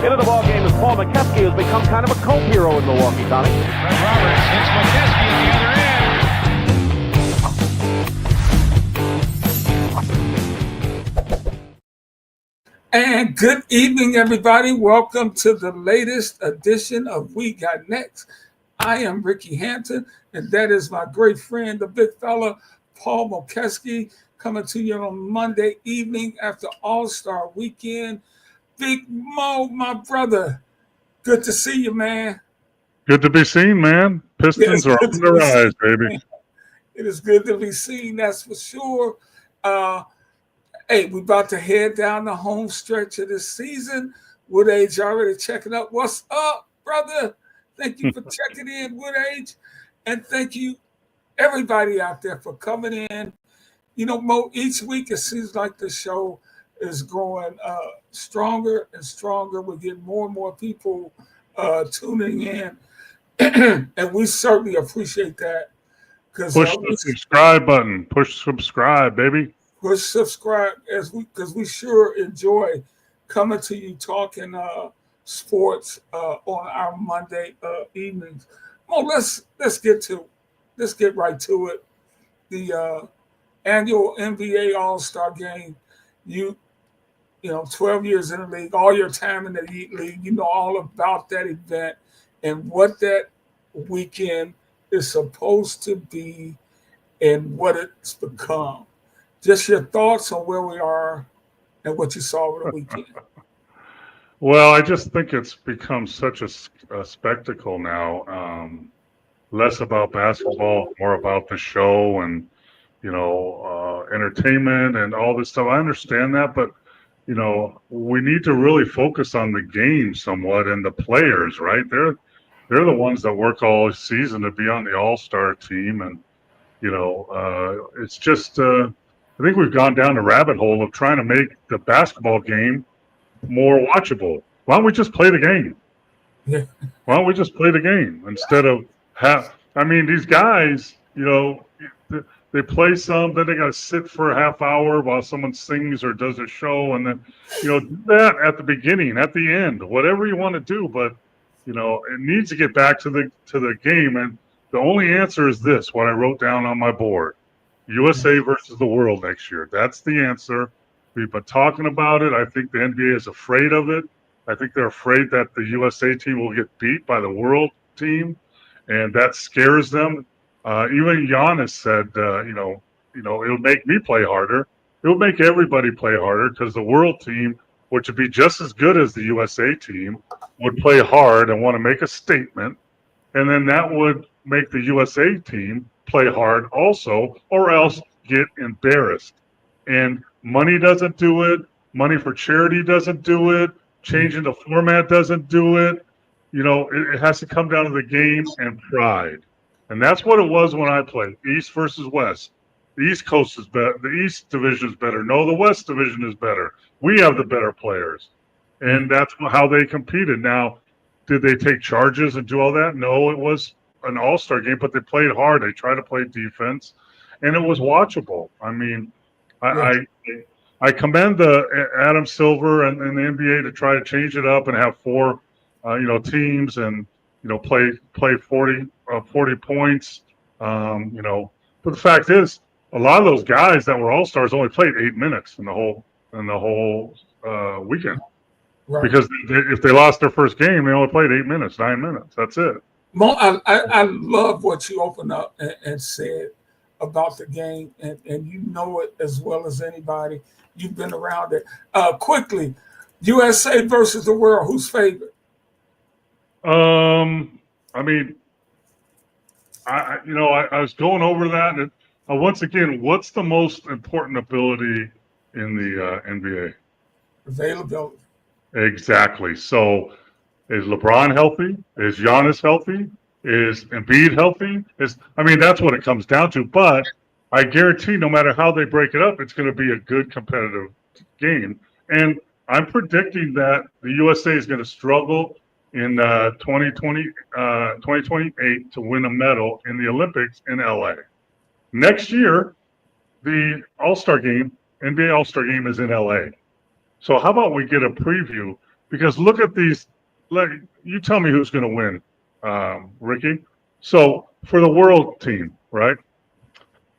Into the ballgame is Paul McKeskey, who's become kind of a cult hero in Milwaukee, Tommy. Fred Roberts hits McKeskey at the other end. And good evening, everybody. Welcome to the latest edition of We Got Next. I am Ricky Hampton, and that is my great friend, the big fella, Paul McKeskey, coming to you on Monday evening after All-Star Weekend. Big Mo, my brother, good to see you, man. Good to be seen, man. Pistons are on the rise, baby. It is good to be seen, that's for sure. Hey, we're about to head down the home stretch of this season. Woodage already checking up. What's up, brother? Thank you for checking in, Woodage. And thank you, everybody out there, for coming in. You know, Mo, each week it seems like the show is growing stronger and stronger. We're getting more and more people tuning in. And we certainly appreciate that. Push the subscribe button. Push subscribe, baby. Push subscribe because we sure enjoy coming to you talking sports on our Monday evenings. Well, let's get right to it. The annual NBA All-Star Game. You know, 12 years in the league, all your time in the league, you know all about that event and what that weekend is supposed to be and what it's become. Just your thoughts on where we are and what you saw over the weekend. Well, I just think it's become such a spectacle now. Less about basketball, more about the show and, you know, entertainment and all this stuff. I understand that, but, you know, we need to really focus on the game somewhat and the players, right? They're the ones that work all season to be on the All-Star team. And, you know, it's just I think we've gone down the rabbit hole of trying to make the basketball game more watchable. Why don't we just play the game? Yeah. Why don't we just play the game instead of these guys, you know, they play some, then they got to sit for a half hour while someone sings or does a show, and then, you know, do that at the beginning, at the end, whatever you want to do. But, you know, it needs to get back to the game, and the only answer is this: what I wrote down on my board. USA versus the world next year. That's the answer. We've been talking about it. I think the NBA is afraid of it. I think they're afraid that the USA team will get beat by the world team, and that scares them. Even Giannis said, you know, it'll make me play harder. It'll make everybody play harder because the world team, which would be just as good as the USA team, would play hard and want to make a statement, and then that would make the USA team play hard also, or else get embarrassed. And money doesn't do it. Money for charity doesn't do it. Changing the format doesn't do it. You know, it has to come down to the game and pride. And that's what it was when I played, East versus West. The East Coast is better. The East Division is better. No, the West Division is better. We have the better players. And that's how they competed. Now, did they take charges and do all that? No, it was an all-star game, but they played hard. They tried to play defense, and it was watchable. I mean, I commend the Adam Silver and the NBA to try to change it up and have four, you know, teams and, you know, play 40 points, you know. But the fact is, a lot of those guys that were all-stars only played 8 minutes in the whole weekend. Right. Because if they lost their first game, they only played 8 minutes, 9 minutes. That's it. Mo, I love what you opened up and said about the game, and you know it as well as anybody. You've been around it. Quickly, USA versus the world, who's favorite? I mean, I was going over that, and once again, what's the most important ability in the NBA? Availability. Exactly. So, is LeBron healthy? Is Giannis healthy? Is Embiid healthy? That's what it comes down to. But I guarantee no matter how they break it up, it's going to be a good competitive game. And I'm predicting that the USA is going to struggle in 2028 to win a medal in the Olympics in LA. Next year, the All-Star game, NBA All-Star game is in LA. So how about we get a preview because look at these. Like, you tell me who's going to win, Ricky. So for the world team, right?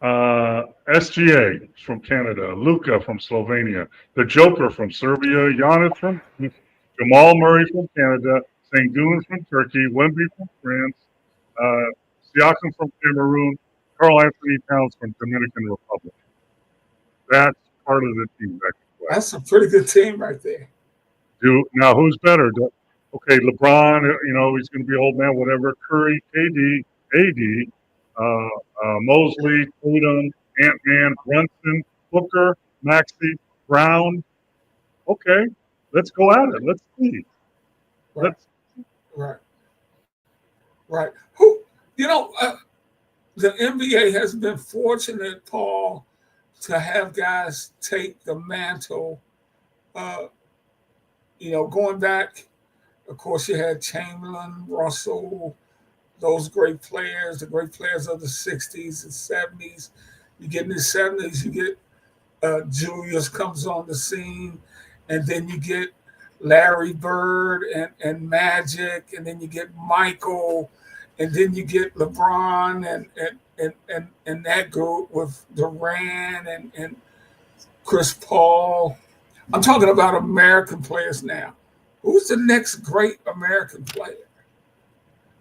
SGA from Canada, Luka from Slovenia, the Joker from Serbia, Giannis from Jamal Murray from Canada, Sengun from Turkey, Wemby from France, Siakam from Cameroon, Karl Anthony Towns from Dominican Republic. That's part of the team that can play. That's a pretty good team right there. Now, who's better? Okay, LeBron, he's going to be old man, whatever. Curry, KD, AD, Mosley, Tatum, Ant-Man, Brunson, Booker, Maxey, Brown. Okay, let's go at it. Let's see. Right. Right. Who, the NBA has been fortunate, Paul, to have guys take the mantle. Going back, of course, you had Chamberlain, Russell, those great players, the great players of the 60s and 70s. You get in the 70s, you get Julius comes on the scene, and then you get Larry Bird and Magic, and then you get Michael, and then you get LeBron and that group with Durant and Chris Paul. I'm talking about American players now. Who's the next great American player?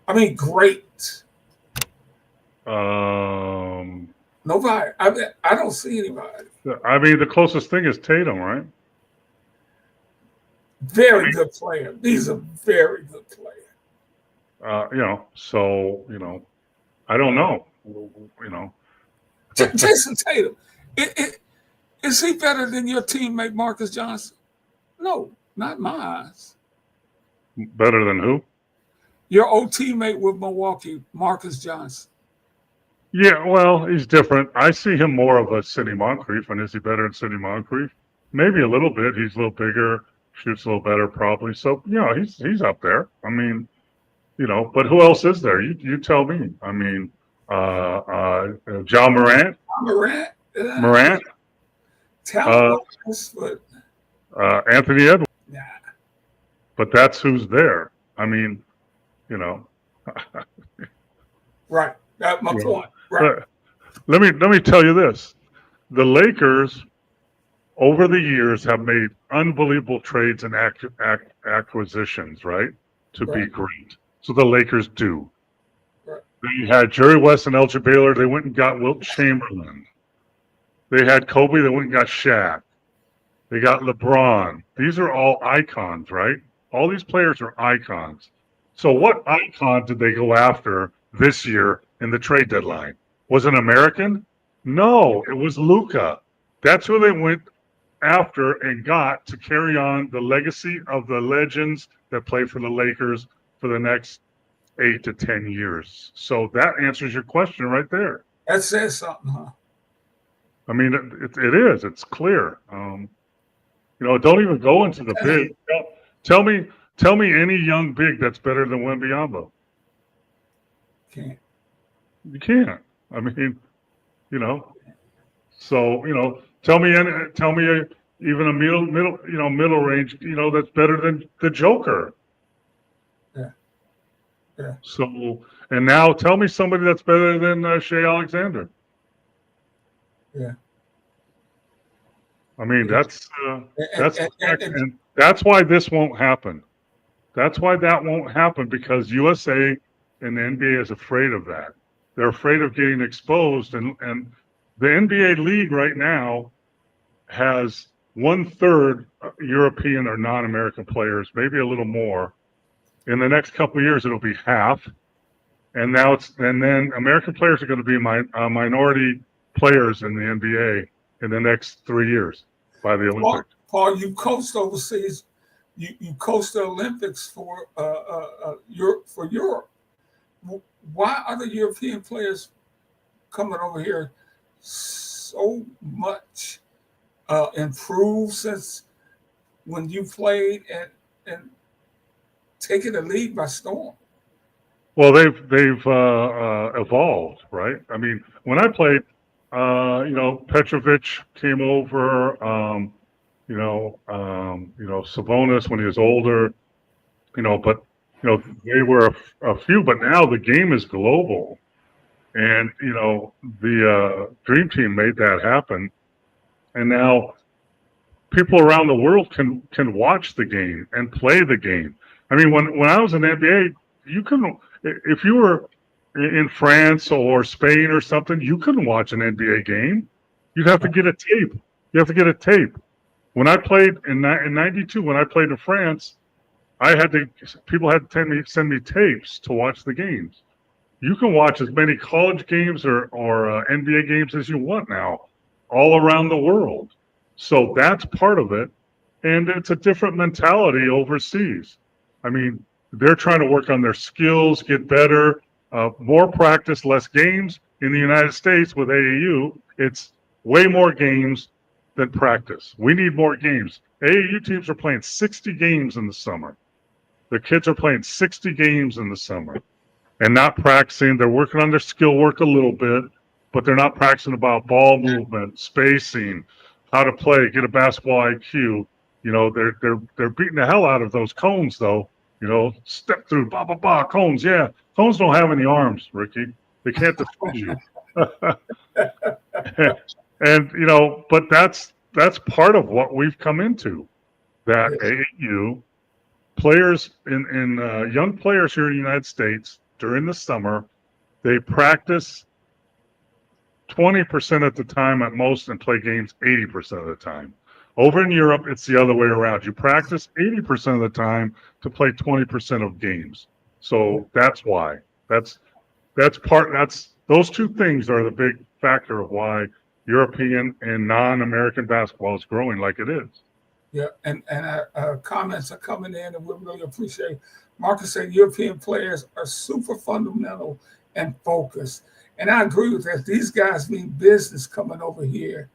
I mean, great. Nobody. I don't see anybody. I mean, the closest thing is Tatum, right? Very good player. He's a very good player. I don't know. Jason Tatum. Is he better than your teammate Marcus Johnson? No, not my eyes. Better than who? Your old teammate with Milwaukee, Marcus Johnson. Yeah, well, he's different. I see him more of a Sidney Moncrief, and is he better than Sidney Moncrief? Maybe a little bit. He's a little bigger, shoots a little better, probably. So, he's up there. I mean, but who else is there? You tell me. I mean, John Morant. Morant. Talent-wise, but Anthony Edwards. nah. But that's who's there. I mean, Right. That's my point. Right. Let me tell you this: the Lakers, over the years, have made unbelievable trades and acquisitions, right, to be great. So the Lakers do. Right. They had Jerry West and Elgin Baylor. They went and got Wilt Chamberlain. They had Kobe. They went and got Shaq. They got LeBron. These are all icons, right? All these players are icons. So what icon did they go after this year in the trade deadline? Was it American? No, it was Luka. That's who they went after and got to carry on the legacy of the legends that play for the Lakers for the next 8 to 10 years. So that answers your question right there. That says something, huh? I mean, it is. It's clear. Don't even go into the big. Tell me any young big that's better than Wembanyama. Can't. You can't. I mean, So tell me even a middle range. That's better than the Joker. Yeah. So and now tell me somebody that's better than Shea Alexander. Yeah. I mean, that's and that's why this won't happen. That's why that won't happen, because USA and the NBA is afraid of that. They're afraid of getting exposed, and the NBA league right now has 1/3 European or non-American players, maybe a little more. In the next couple of years, it'll be half, and then American players are going to be minority players in the NBA in the next 3 years by the Olympics. Paul, you coached overseas. You coached the Olympics for Europe. Why are the European players coming over here so much improved since when you played and taking the league by storm? Well, they've evolved, right? I mean, when I played, Petrovic came over. Sabonis when he was older, but they were a few. But now the game is global, and the Dream Team made that happen, and now people around the world can watch the game and play the game. I mean, when I was in the NBA, if you were in France or Spain or something, you couldn't watch an NBA game. You'd have to get a tape. You have to get a tape. When I played in '92, when I played in France, people had to send me tapes to watch the games. You can watch as many college games or NBA games as you want now, all around the world. So that's part of it, and it's a different mentality overseas. I mean, they're trying to work on their skills, get better, more practice, less games. In the United States with AAU, it's way more games than practice. We need more games. AAU teams are playing 60 games in the summer. The kids are playing 60 games in the summer and not practicing. They're working on their skill work a little bit, but they're not practicing about ball movement, spacing, how to play, get a basketball IQ. They're beating the hell out of those cones, though. Step through, cones. Yeah, cones don't have any arms, Ricky. They can't defend you. And but that's part of what we've come into. That AAU players in young players here in the United States during the summer, they practice 20% of the time at most and play games 80% of the time. Over in Europe, it's the other way around. You practice 80% of the time to play 20% of games. So that's why. Those two things are the big factor of why European and non-American basketball is growing like it is. Yeah, and our comments are coming in, and we really appreciate. Marcus said European players are super fundamental and focused, and I agree with that. These guys mean business coming over here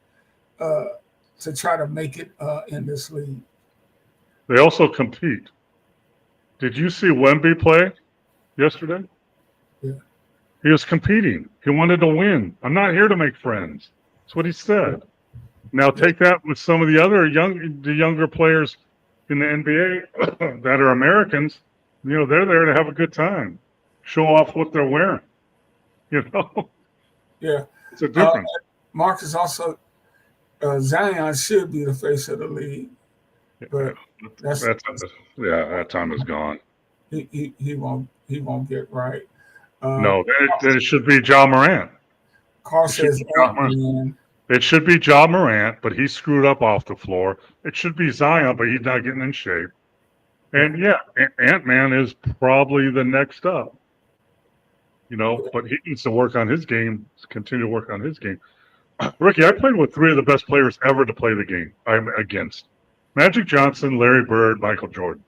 to try to make it in this league. They also compete. Did you see Wemby play yesterday? Yeah. He was competing. He wanted to win. I'm not here to make friends. That's what he said. Now take that with some of the other younger players in the NBA that are Americans. They're there to have a good time, show off what they're wearing. Yeah, it's a difference. Marcus also Zion should be the face of the league, but that time is gone. He won't get right. No, then it should be Ja Morant. Carl says it should be Ja Morant, but he screwed up off the floor. It should be Zion, but he's not getting in shape. And yeah, Ant-Man is probably the next up. But he needs to work on his game, continue to work on his game. Ricky, I played with three of the best players ever to play the game I'm against. Magic Johnson, Larry Bird, Michael Jordan.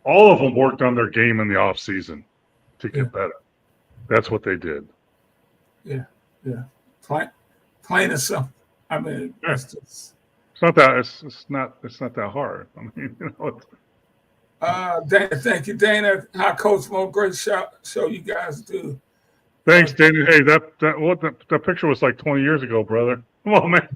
All of them worked on their game in the off season to get better. That's what they did. Yeah. Plain and simple. I mean, it's not that hard. I mean, Dana, thank you, Dana. Hi, Coach Mo. Great show you guys do. Thanks, Dana. Hey, that picture was like 20 years ago, brother. Come on, man.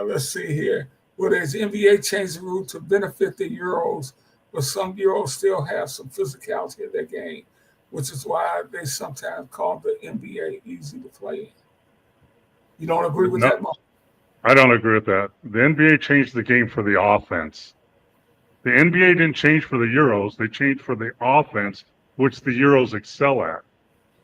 Let's see here. Well, there's NBA changed the rule to benefit the Euros, but some Euros still have some physicality in their game, which is why they sometimes call the NBA easy to play in. You don't agree with that, Mo? I don't agree with that. The NBA changed the game for the offense. The NBA didn't change for the Euros. They changed for the offense, which the Euros excel at.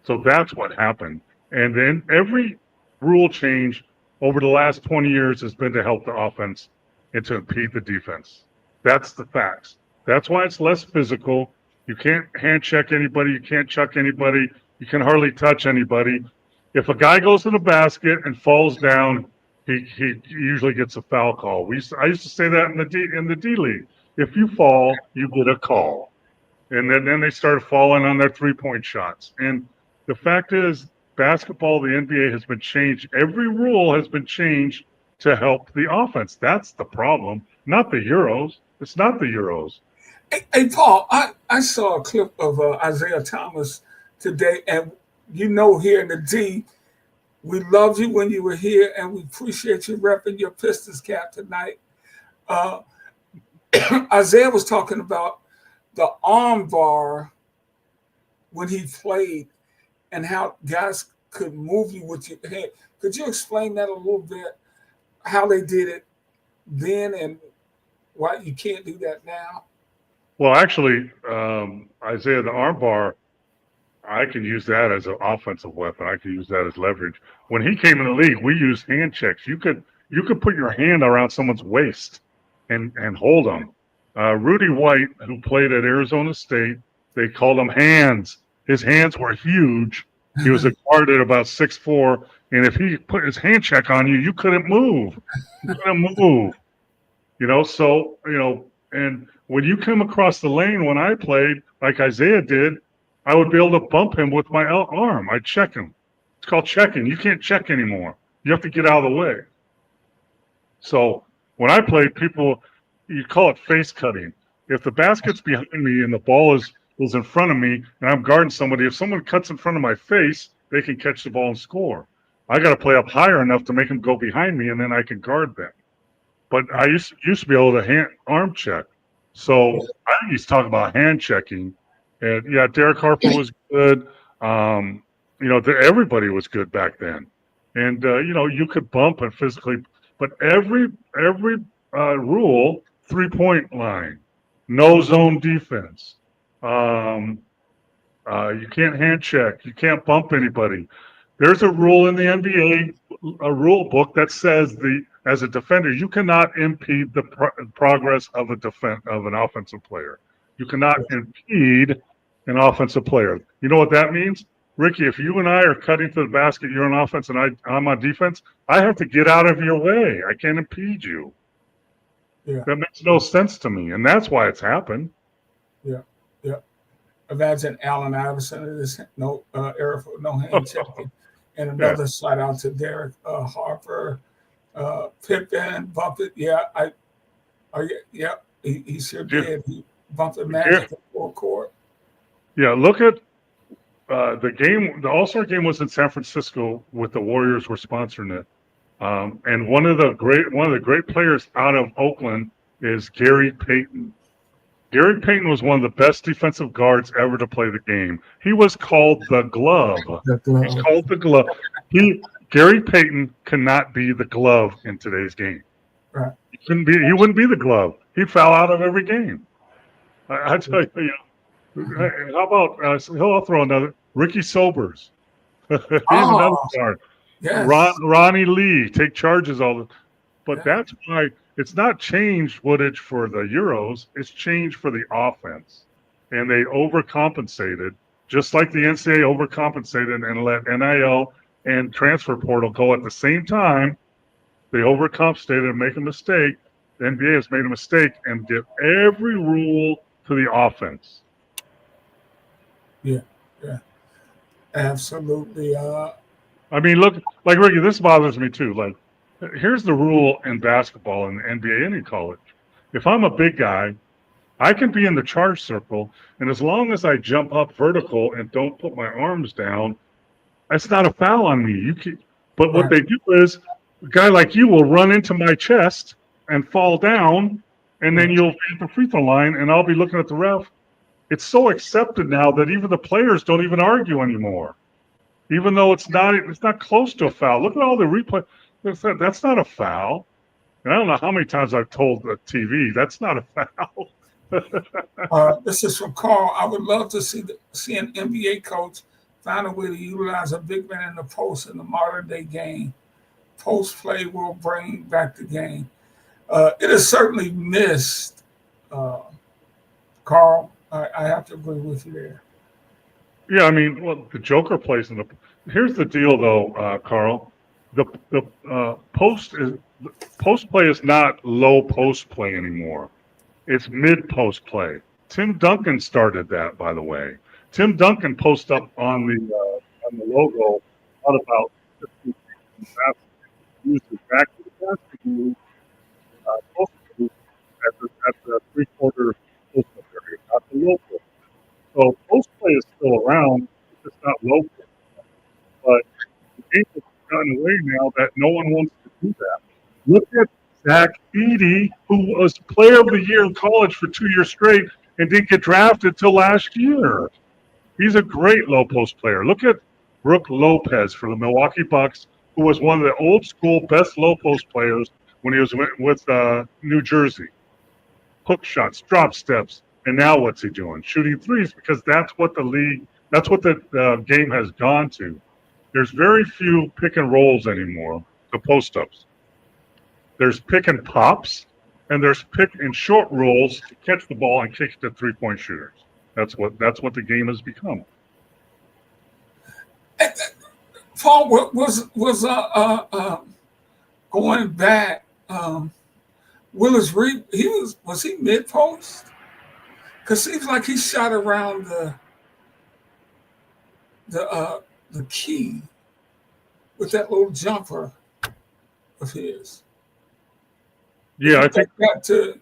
So that's what happened. And then every rule change over the last 20 years has been to help the offense and to impede the defense. That's the facts. That's why it's less physical. You can't hand check anybody. You can't chuck anybody. You can hardly touch anybody. If a guy goes to the basket and falls down, he usually gets a foul call. I used to say that in the D League. If you fall, you get a call. And then they started falling on their three-point shots. And the fact is, basketball, the NBA has been changed. Every rule has been changed to help the offense. That's the problem, not the Euros. It's not the Euros. Hey Paul, I saw a clip of Isaiah Thomas today, and here in the D, We loved you when you were here, and we appreciate you repping your Pistons cap tonight. Isaiah was talking about the arm bar when he played and how guys could move you with your head. Could you explain that a little bit, how they did it then and why you can't do that now? Well, actually, Isaiah, the arm bar, I can use that as an offensive weapon. I can use that as leverage. When he came in the league, we used hand checks. You could put your hand around someone's waist and hold them. Rudy White, who played at Arizona State, they called him hands. His hands were huge. He was a guard at about 6'4", and if he put his hand check on you, you couldn't move. You couldn't move. So, and when you come across the lane when I played, like Isaiah did, I would be able to bump him with my arm. I'd check him. It's called checking. You can't check anymore. You have to get out of the way. So when I played, you call it face cutting. If the basket's behind me and the ball is in front of me and I'm guarding somebody, if someone cuts in front of my face, they can catch the ball and score. I got to play up higher enough to make them go behind me, and then I can guard them. But I used to be able to arm check. So I used to talk about hand checking. And, yeah, Derek Harper was good. Everybody was good back then. And, you could bump and physically – but every rule, three-point line, no zone defense. You can't hand check. You can't bump anybody. There's a rule in the NBA, a rule book that says as a defender, you cannot impede the progress of an offensive player. You cannot impede an offensive player. You know what that means? Ricky, if you and I are cutting to the basket, you're on offense and I'm on defense, I have to get out of your way. I can't impede you. Yeah. That makes no sense to me, and that's why it's happened. Yeah. Imagine Allen Iverson in this era for no hand checking. And another shout out to Derek Harper, Pippen, Bumpet. He sure did. He bumped the Magic in full court. Yeah, look at the game. The All-Star game was in San Francisco with the Warriors were sponsoring it. And one of the great players out of Oakland is Gary Payton. Gary Payton was one of the best defensive guards ever to play the game. He was called the Glove. He's called the Glove. Gary Payton cannot be the Glove in today's game. Right. He wouldn't be the Glove. He'd foul out of every game. I tell you, how about I'll throw another Ricky Sobers. He's another guard. Yes. Ronnie Lee take charges but that's why it's not change footage for the Euros. It's change for the offense, and they overcompensated, just like the NCAA overcompensated and let NIL and transfer portal go at the same time. They overcompensated and make a mistake. The NBA has made a mistake and did every rule to the offense. Yeah, absolutely. I mean, look, like Ricky, this bothers me too. Like, here's the rule in basketball and NBA, any college. If I'm a big guy, I can be in the charge circle, and as long as I jump up vertical and don't put my arms down, that's not a foul on me. But what they do is, a guy like you will run into my chest and fall down, and then you'll be at the free throw line, and I'll be looking at the ref. It's so accepted now that even the players don't even argue anymore, even though it's not close to a foul. Look at all the replay. That's not a foul. And I don't know how many times I've told the TV, that's not a foul. This is from Carl. I would love to see an NBA coach find a way to utilize a big man in the post in the modern day game. Post play will bring back the game. It is certainly missed, Carl. I have to agree with you there. Yeah, I mean, well, the Joker plays in the. Here's the deal, though, Carl. The post play is not low post play anymore. It's mid post play. Tim Duncan started that, by the way. Tim Duncan posts up on the logo out about 15 feet from the uses back to the basket move, post move at the 3/4 post area, not the low post. So post play is still around. It's just not low post. But the game has gotten away now that no one wants to do that. Look at Zach Edey, who was Player of the Year in college for 2 years straight and didn't get drafted till last year. He's a great low post player. Look at Brooke Lopez for the Milwaukee Bucks, who was one of the old school best low post players when he was with New Jersey. Hook shots, drop steps, and now what's he doing? Shooting threes, because that's what the game has gone to. There's very few pick and rolls anymore, the post ups. There's pick and pops, and there's pick and short rolls to catch the ball and kick it to 3-point shooters. That's what the game has become. Paul was going back. Willis Reed, was he mid post? Because seems like he shot around the key with that little jumper of his. Yeah, I think that to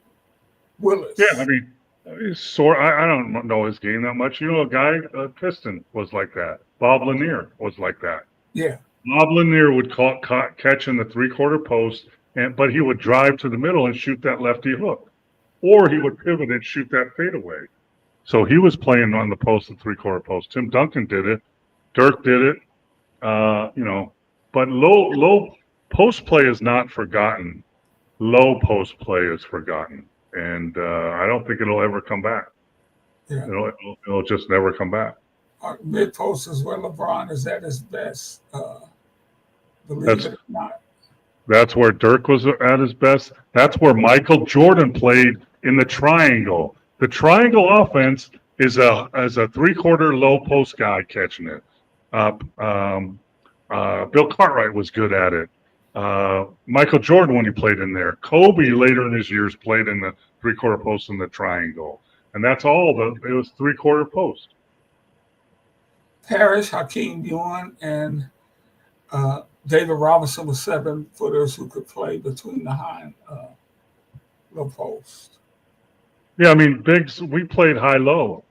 Willis. Yeah, I mean, I don't know his game that much. You know, a guy, Piston, was like that. Bob Lanier was like that. Yeah. Bob Lanier would catch in the 3/4 post, but he would drive to the middle and shoot that lefty hook, or he would pivot and shoot that fadeaway. So he was playing on the post and 3/4 post. Tim Duncan did it. Dirk did it. But low post play is not forgotten. Low post play is forgotten, and I don't think it'll ever come back. Yeah. It'll just never come back. Mid post is where LeBron is at his best. Believe it or not. That's where Dirk was at his best. That's where Michael Jordan played in the triangle. The triangle offense is a 3/4 low post guy catching it. Bill Cartwright was good at it. Michael Jordan, when he played in there. Kobe later in his years played in the 3/4 post in the triangle. And that's all. It was 3/4 post. Parrish, Hakeem Bjorn, and David Robinson were 7-footers who could play between the high and low post. Yeah, I mean, bigs, we played high-low.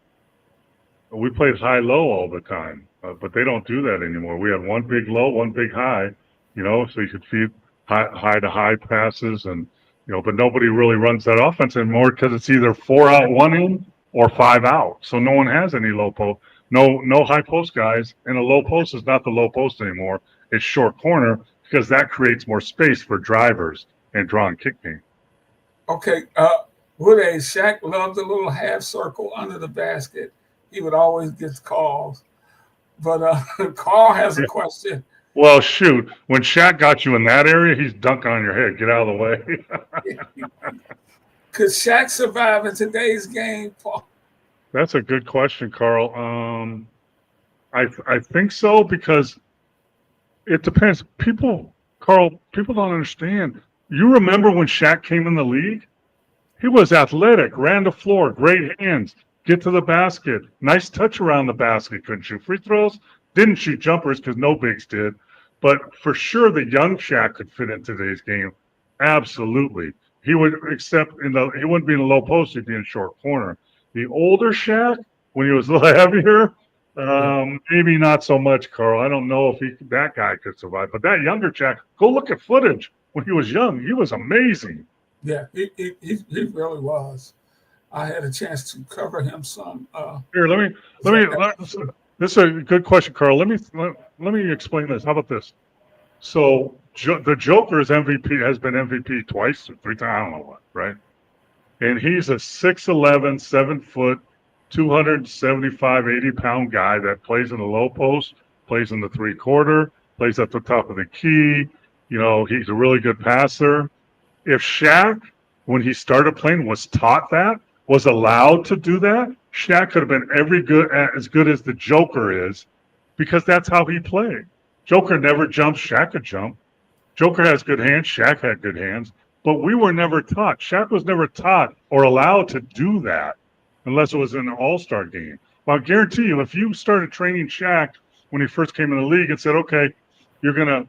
We played high-low all the time, but they don't do that anymore. We had one big low, one big high, so you could feed high-to-high passes, and but nobody really runs that offense anymore because it's either 4 out, 1 in, or 5 out. So no one has any low post, no high post guys, and a low post is not the low post anymore. It's short corner because that creates more space for drivers and draw and kick game. Okay, Shaq loved the little half circle under the basket. He would always get calls. But Carl has a question. Well, shoot. When Shaq got you in that area, he's dunking on your head. Get out of the way. Could Shaq survive in today's game, Paul? That's a good question, Carl. I think so because it depends. People don't understand. You remember when Shaq came in the league? He was athletic, ran the floor, great hands, get to the basket, nice touch around the basket, couldn't shoot free throws, didn't shoot jumpers because no bigs did. But for sure, the young Shaq could fit in today's game. Absolutely. He would, he wouldn't be in the low post, he'd be in short corner. The older Shaq, when he was a little heavier, maybe not so much, Carl. I don't know if that guy could survive. But that younger Shaq, go look at footage when he was young. He was amazing. Yeah, he really was. I had a chance to cover him some. Here, let me. This is a good question, Carl. Let me explain this. How about this? So the Joker's MVP has been MVP twice or 3 times. I don't know what, right? And he's a 6'11", 7-foot, 275, 80-pound guy that plays in the low post, plays in the 3/4, plays at the top of the key. He's a really good passer. If Shaq, when he started playing, was taught that, was allowed to do that, Shaq could have been as good as the Joker is, because that's how he played. Joker never jumps, Shaq could jump. Joker has good hands, Shaq had good hands, but we were never taught. Shaq was never taught or allowed to do that unless it was in an all-star game. Well, I guarantee you, if you started training Shaq when he first came in the league and said, okay, you're gonna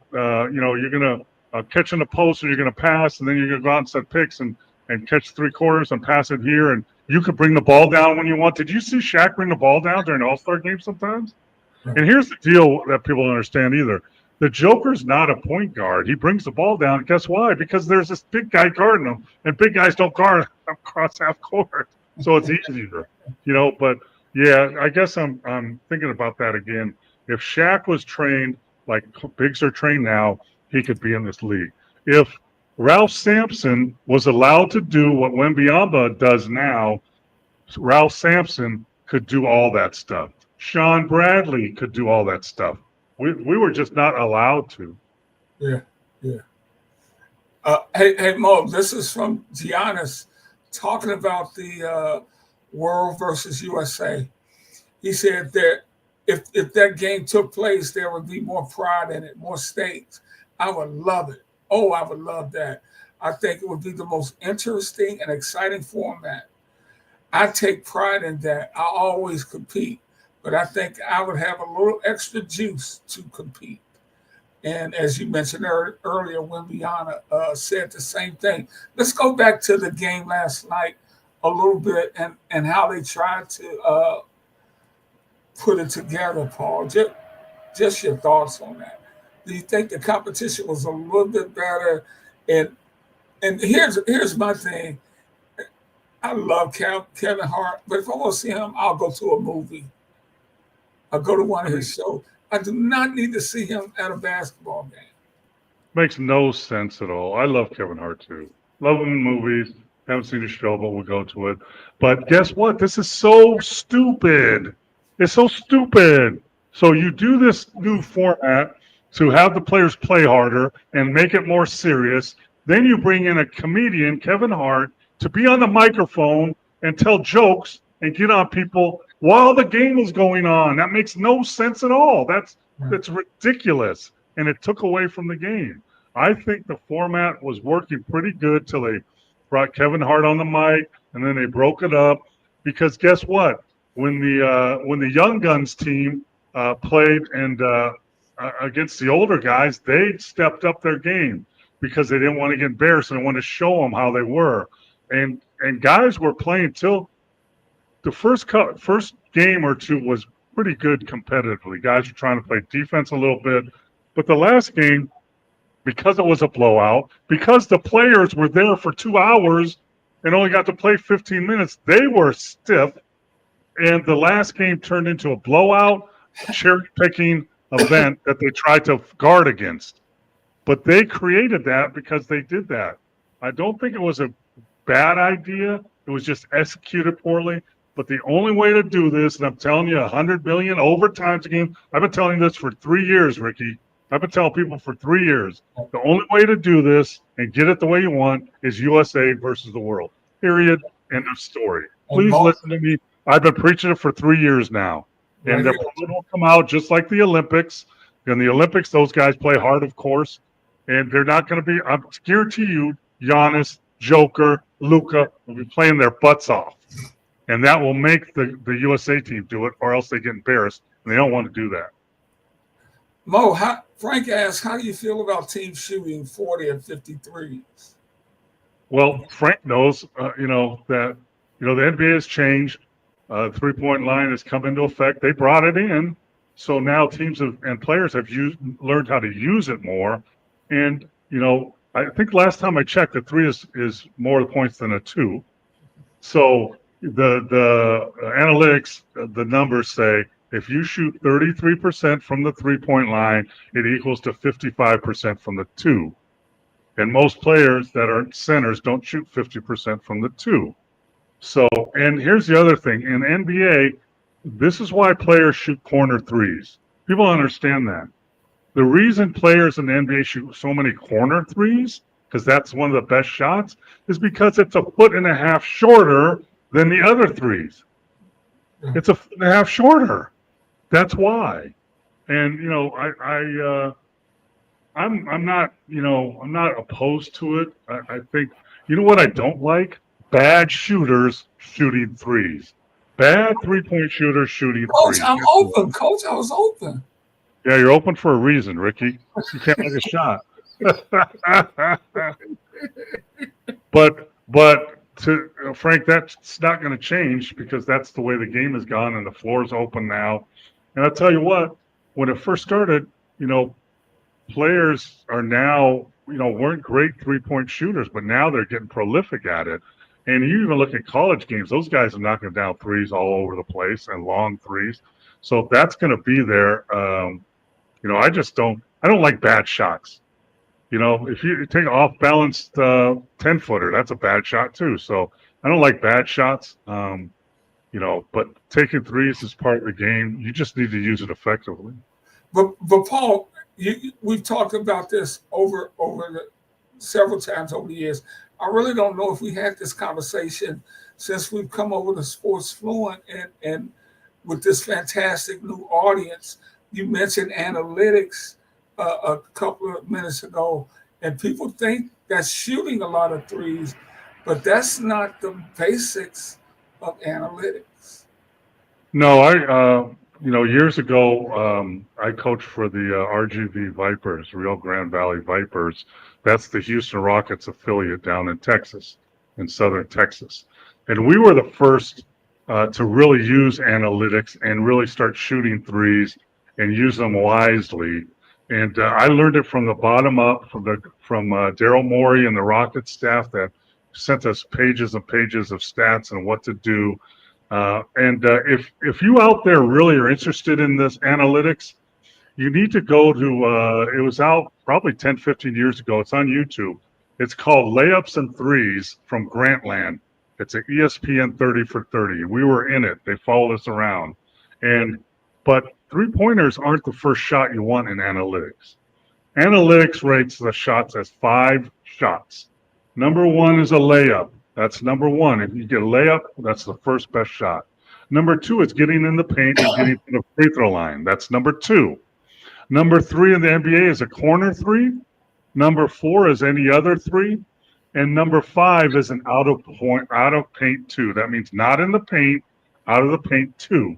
catch in the post and you're gonna pass, and then you're gonna go out and set picks and catch 3/4 and pass it here, and you could bring the ball down when you want. Did you see Shaq bring the ball down during an all-star game sometimes? And here's the deal that people don't understand either. The Joker's not a point guard. He brings the ball down. Guess why? Because there's this big guy guarding him, and big guys don't guard across half court, so it's easier, But yeah, I guess I'm thinking about that again. If Shaq was trained like bigs are trained now, he could be in this league. If Ralph Sampson was allowed to do what Wembanyama does now, Ralph Sampson could do all that stuff. Sean Bradley could do all that stuff. We were just not allowed to. Yeah. Hey, Mo, this is from Giannis talking about the World versus USA. He said that if that game took place, there would be more pride in it, more stakes. I would love it. Oh, I would love that. I think it would be the most interesting and exciting format. I take pride in that. I always compete, but I think I would have a little extra juice to compete. And as you mentioned earlier, Wembanyama said the same thing. Let's go back to the game last night a little bit and how they tried to put it together, Paul. Just your thoughts on that. Do you think the competition was a little bit better? And here's my thing. I love Kevin Hart, but if I want to see him, I'll go to a movie. I'll go to one of his shows. I do not need to see him at a basketball game. Makes no sense at all. I love Kevin Hart too. Love him in movies. Haven't seen the show, but we'll go to it. But guess what? This is so stupid. It's so stupid. So you do this new format to have the players play harder and make it more serious. Then you bring in a comedian, Kevin Hart, to be on the microphone and tell jokes and get on people while the game is going on. That makes no sense at all. That's ridiculous. And it took away from the game. I think the format was working pretty good till they brought Kevin Hart on the mic, and then they broke it up. Because guess what? When the Young Guns team played and against the older guys, they stepped up their game because they didn't want to get embarrassed and they wanted to show them how they were. And guys were playing till the first game or two was pretty good competitively. Guys were trying to play defense a little bit. But the last game, because it was a blowout, because the players were there for 2 hours and only got to play 15 minutes, they were stiff. And the last game turned into a blowout, cherry-picking event that they tried to guard against. But they created that because they did that. I don't think it was a bad idea. It was just executed poorly. But the only way to do this, and I'm telling you, 100 million overtimes a game. I've been telling you this for 3 years, Ricky. I've been telling people for 3 years. The only way to do this and get it the way you want is USA versus the world. Period. End of story. Please listen to me. I've been preaching it for 3 years now. And the problem will come out just like the Olympics. In the Olympics, those guys play hard, of course. And they're not going to be, I guarantee you, Giannis, Joker, Luka will be playing their butts off. And that will make the USA team do it, or else they get embarrassed. And they don't want to do that. Mo, Frank asked, how do you feel about teams shooting 40 and 53s? Well, Frank knows, that, the NBA has changed. The three-point line has come into effect. They brought it in. So now teams and players have learned how to use it more. And, I think last time I checked, the three is more points than a two. So the analytics, the numbers say if you shoot 33% from the three-point line, it equals to 55% from the two. And most players that are centers don't shoot 50% from the two. So, and here's the other thing. In NBA, this is why players shoot corner threes. People understand that. The reason players in the NBA shoot so many corner threes, because that's one of the best shots, is because it's a foot and a half shorter than the other threes. It's a foot and a half shorter. That's why. And, I'm not opposed to it. I think, what I don't like? Bad shooters shooting threes. Bad three-point shooters shooting Coach, threes. I'm open. Coach, I was open. Yeah, you're open for a reason, Ricky. You can't make a shot. But to Frank, that's not going to change because that's the way the game has gone and the floor's open now. And I'll tell you what, when it first started, players are now, weren't great 3-point shooters, but now they're getting prolific at it. And you even look at college games; those guys are knocking down threes all over the place and long threes. So that's going to be there. I don't like bad shots. If you take an off-balanced 10-footer, that's a bad shot too. So I don't like bad shots. But taking threes is part of the game. You just need to use it effectively. But Paul, we've talked about this over several times over the years. I really don't know if we had this conversation since we've come over to Sports Fluent and with this fantastic new audience. You mentioned analytics a couple of minutes ago, and people think that's shooting a lot of threes, but that's not the basics of analytics. No, years ago, I coached for the RGV Vipers, Rio Grande Valley Vipers. That's the Houston Rockets affiliate down in Texas, in southern Texas. And we were the first to really use analytics and really start shooting threes and use them wisely. And I learned it from the bottom up, from Daryl Morey and the Rockets staff that sent us pages and pages of stats and what to do. If you out there really are interested in this analytics, you need to go to, it was out probably 10, 15 years ago. It's on YouTube. It's called Layups and Threes from Grantland. It's an ESPN 30 for 30. We were in it. They followed us around. But three-pointers aren't the first shot you want in analytics. Analytics rates the shots as 5 shots. Number 1 is a layup. That's number 1. If you get a layup, that's the first best shot. Number 2 is getting in the paint and getting to the free throw line. That's number 2. Number 3 in the NBA is a corner 3. Number 4 is any other 3. And number 5 is an out of paint 2. That means not in the paint, out of the paint 2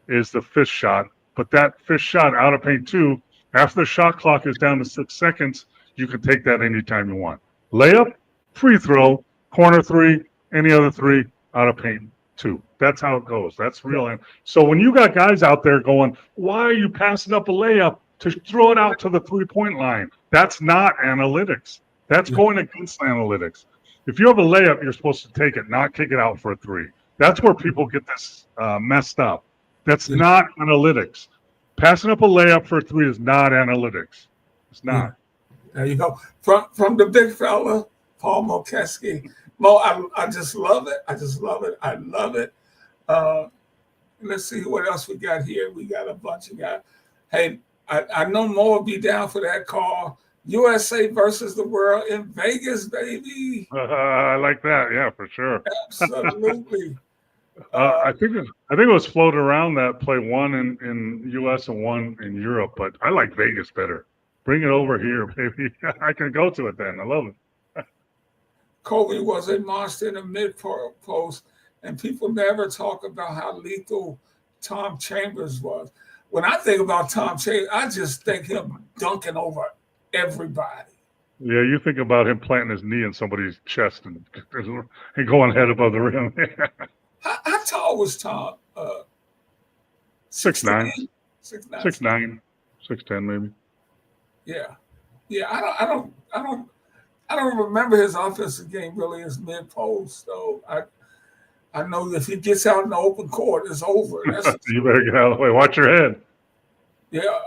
is the 5th shot. But that 5th shot out of paint 2, after the shot clock is down to 6 seconds, you can take that anytime you want. Layup, free throw, corner 3, any other 3, out of paint 2. That's how it goes. That's real. So when you got guys out there going, why are you passing up a layup to throw it out to the 3-point line? That's not analytics. That's going against analytics. If you have a layup, you're supposed to take it, not kick it out for a 3. That's where people get this messed up. That's not analytics. Passing up a layup for a 3 is not analytics. It's not. There you go. From the big fella, Paul Mokeski. Mo, I just love it. I just love it. I love it. Let's see what else we got here. We got a bunch of guys. Hey, I know Mo will be down for that call. USA versus the world in Vegas, baby. I like that. Yeah, for sure. Absolutely. I think it was floated around that play 1 in U.S. and 1 in Europe, but I like Vegas better. Bring it over here, baby. I can go to it then. I love it. Kobe was a monster in the mid-post, and people never talk about how lethal Tom Chambers was. When I think about Tom Chambers, I just think him dunking over everybody. Yeah, you think about him planting his knee in somebody's chest and going head above the rim. How tall was Tom? 6'9". 6'9". 6'9", 6'10", maybe. Yeah. I don't remember his offensive game really as mid-post. So I know if he gets out in the open court, it's over. You better get out of the way. Watch your head. Yeah.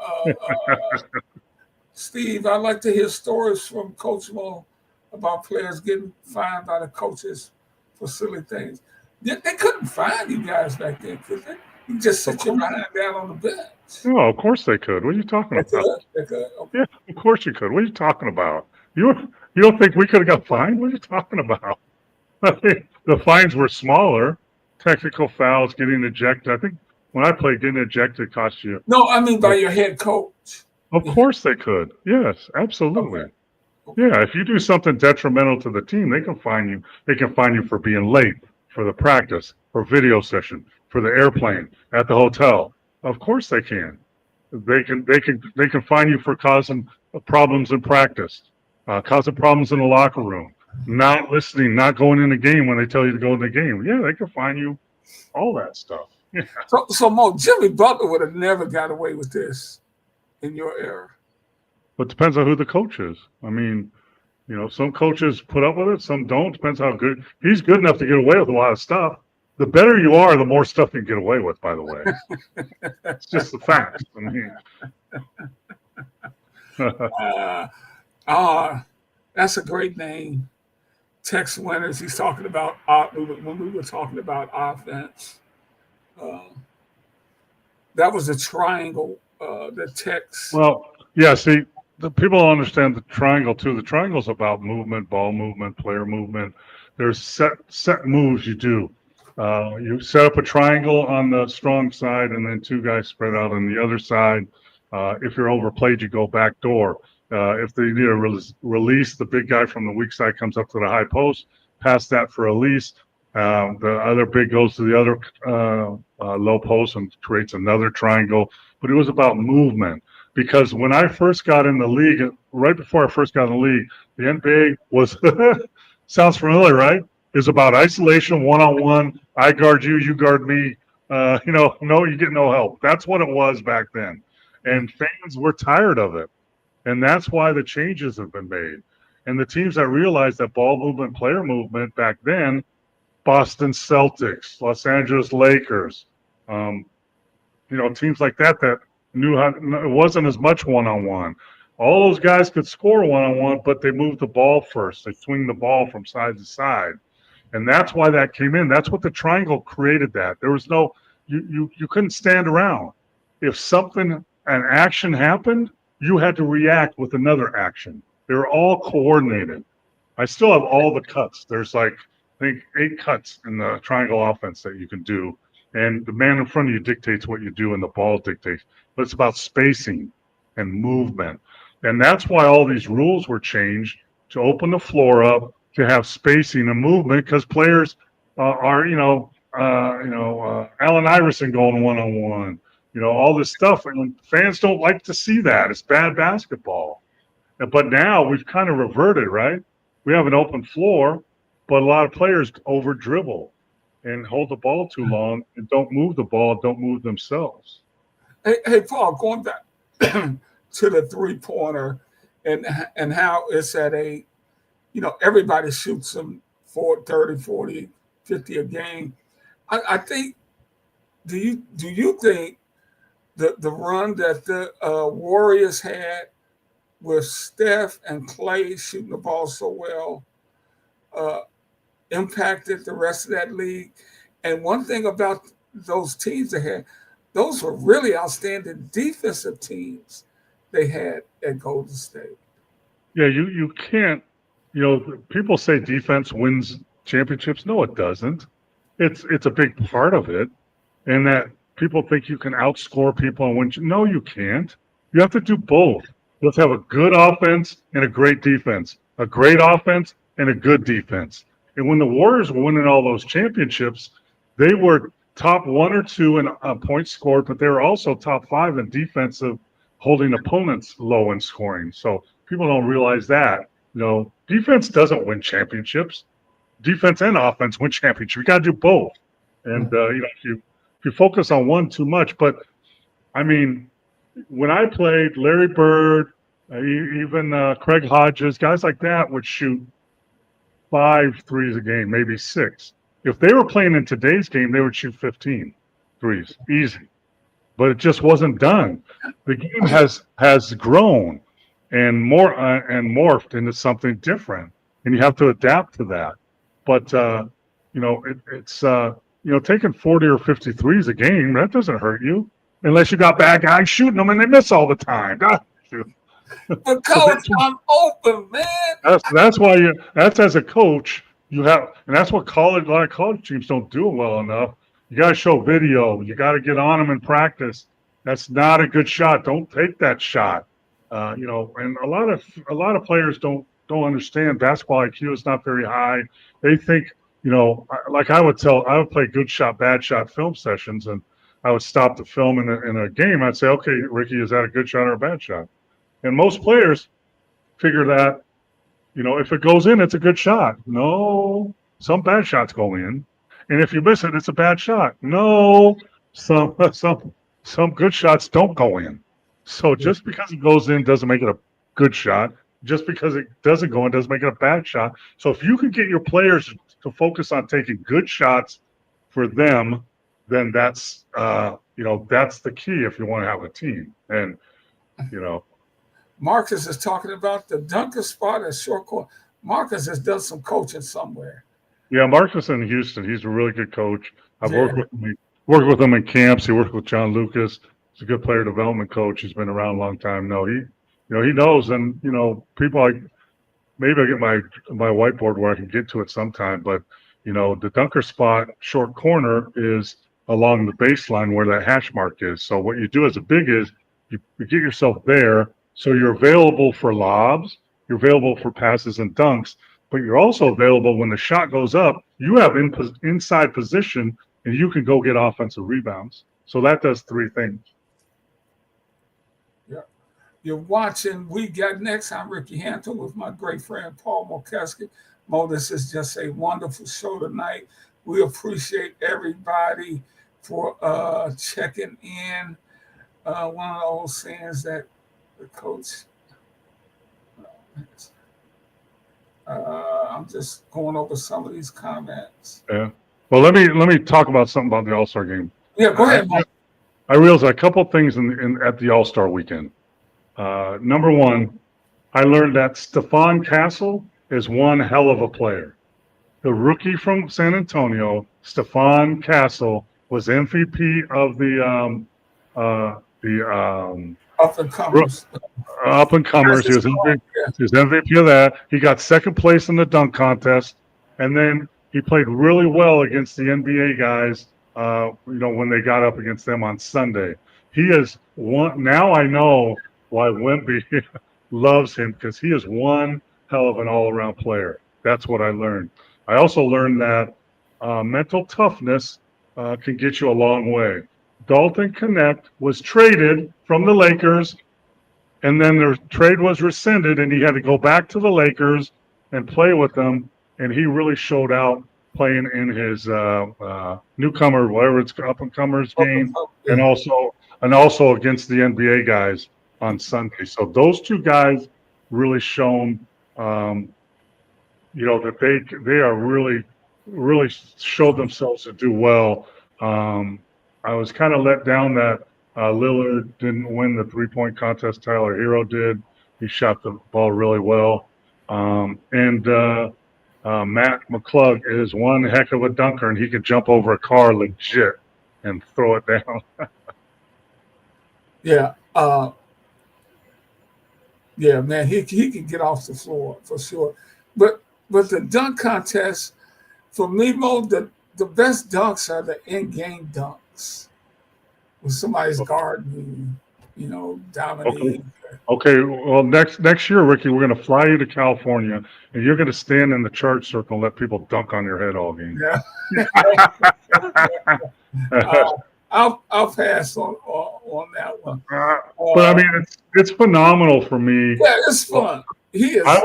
Steve, I like to hear stories from Coach Mo about players getting fined by the coaches for silly things. They couldn't fine you guys back then, could they? You just sit your behind down on the bench. No, of course they could. What are you talking about? They could. Okay. Yeah, of course you could. What are you talking about? You don't think we could have got fined? What are you talking about? The fines were smaller. Technical fouls, getting ejected. I think when I played, getting ejected cost you. No, I mean by your head coach. Of course they could. Yes, absolutely. Okay. Yeah, if you do something detrimental to the team, they can fine you. They can fine you for being late for the practice, for video session, for the airplane, at the hotel. Of course they can. They can fine you for causing problems in practice, causing problems in the locker room, not listening, not going in the game when they tell you to go in the game. Yeah, they can fine you all that stuff. Yeah. So Mo, Jimmy Butler would have never got away with this in your era. but depends on who the coach is. I mean, you know, some coaches put up with it, some don't. Depends how good. He's good enough to get away with a lot of stuff. The better you are, the more stuff you can get away with, by the way. It's just the fact. I mean, That's a great name. Tex Winters. He's talking about when we were talking about offense. That was a triangle. The Tex. well, yeah, see, the people don't understand the triangle, too. The triangle's about movement, ball movement, player movement. There's set moves you do. You set up a triangle on the strong side, and then two guys spread out on the other side. If you're overplayed, you go back door. If they need a release, the big guy from the weak side comes up to the high post, pass that for a release. The other big goes to the other low post and creates another triangle. But it was about movement, because when I first got in the league, right before I first got in the league, the NBA was sounds familiar, right? Is about isolation, one-on-one. I guard you, you guard me. You get no help. That's what it was back then, and fans were tired of it, and that's why the changes have been made. And the teams that realized that ball movement, player movement back then, Boston Celtics, Los Angeles Lakers, teams like that knew how. It wasn't as much one-on-one. All those guys could score one-on-one, but they moved the ball first. They swing the ball from side to side. And that's why that came in. That's what the triangle created that. There was no, you couldn't stand around. If an action happened, you had to react with another action. They were all coordinated. I still have all the cuts. There's I think 8 cuts in the triangle offense that you can do. And the man in front of you dictates what you do and the ball dictates. But it's about spacing and movement. And that's why all these rules were changed to open the floor up, to have spacing and movement, because players are Allen Iverson going one-on-one, all this stuff. And fans don't like to see that. It's bad basketball. But now we've kind of reverted, right? We have an open floor, but a lot of players over-dribble and hold the ball too long and don't move the ball, don't move themselves. Hey, Paul, going back to the three-pointer and how it's at everybody shoots them 30, 40, 50 a game. I think, do you think the run that the Warriors had with Steph and Clay shooting the ball so well impacted the rest of that league? And one thing about those teams they had, those were really outstanding defensive teams they had at Golden State. Yeah, you can't. People say defense wins championships. No, it doesn't. It's a big part of it, and that people think you can outscore people and win. No, you can't. You have to do both. You have to have a good offense and a great defense, a great offense and a good defense. And when the Warriors were winning all those championships, they were top 1 or 2 in points scored, but they were also top 5 in defensive, holding opponents low in scoring. So people don't realize that. Defense doesn't win championships. Defense and offense win championships. You got to do both. And if you focus on one too much, but I mean, when I played, Larry Bird, even Craig Hodges, guys like that would shoot 5 threes a game, maybe 6. If they were playing in today's game, they would shoot 15 threes, easy. But it just wasn't done. The game has grown and morphed into something different, and you have to adapt to that. But it's taking 40 or 50 threes a game, that doesn't hurt you, unless you got bad guys shooting them and they miss all the time. But coach, I'm open, man. That's why that's as a coach you have, and that's what a lot of college teams don't do well enough. You got to show video. You got to get on them in practice. That's not a good shot. Don't take that shot. And a lot of players don't understand basketball IQ is not very high. They think, like I would play good shot, bad shot film sessions, and I would stop the film in a game. I'd say, okay, Ricky, is that a good shot or a bad shot? And most players figure that, if it goes in, it's a good shot. No, some bad shots go in. And if you miss it, it's a bad shot. No, some good shots don't go in. So just because it goes in doesn't make it good shot. Just because it doesn't go in doesn't make it a bad shot. So if you can get your players to focus on taking good shots for them, then that's that's the key if you want to have a team. And Marcus is talking about the dunker spot at short court. Marcus has done some coaching somewhere. Yeah, Marcus in Houston, he's a really good coach. I've worked with him in camps. He worked with John Lucas. He's a good player development coach. He's been around a long time. No, he knows. And people like, maybe I get my whiteboard where I can get to it sometime. But the dunker spot, short corner, is along the baseline where that hash mark is. So what you do as a big is you get yourself there, so you're available for lobs, you're available for passes and dunks, but you're also available when the shot goes up. You have inside position, and you can go get offensive rebounds. So that does three things. Yeah. You're watching We Got Next. I'm Ricky Hampton with my great friend Paul Mokeski. Mo, this is just a wonderful show tonight. We appreciate everybody for checking in. One of those things that the coach, I'm just going over some of these comments. Yeah. Well, let me talk about something about the All-Star game. Yeah, go ahead, Mike. I realized a couple things at the All-Star weekend. Number one, I learned that Stephon Castle is one hell of a player. The rookie from San Antonio, Stephon Castle, was MVP of the Up and comers. Up and comers. He was MVP of that. He got second place in the dunk contest, and then he played really well against the NBA guys. When they got up against them on Sunday, he is one. Now I know why Wemby loves him, because he is one hell of an all-around player. That's what I learned. I also learned that mental toughness can get you a long way. Dalton Knecht was traded from the Lakers, and then the trade was rescinded, and he had to go back to the Lakers and play with them, and he really showed out playing in his newcomer, whatever it's up-and-comers game, and also against the NBA guys on Sunday. So those two guys really shown, that they are really showed themselves to do well. I was kind of let down that Lillard didn't win the three-point contest. Tyler Hero did. He shot the ball really well. And Matt McClung is one heck of a dunker, and he can jump over a car legit and throw it down. Yeah. Man, he can get off the floor for sure. But the dunk contest, for me, Mo, the best dunks are the in-game dunks. When somebody's guarding you, dominating. Okay. Well, next year, Ricky, we're going to fly you to California, and you're going to stand in the charge circle and let people dunk on your head all game. Yeah. I'll pass on that one. But I mean, it's phenomenal for me. Yeah, it's fun. He is. I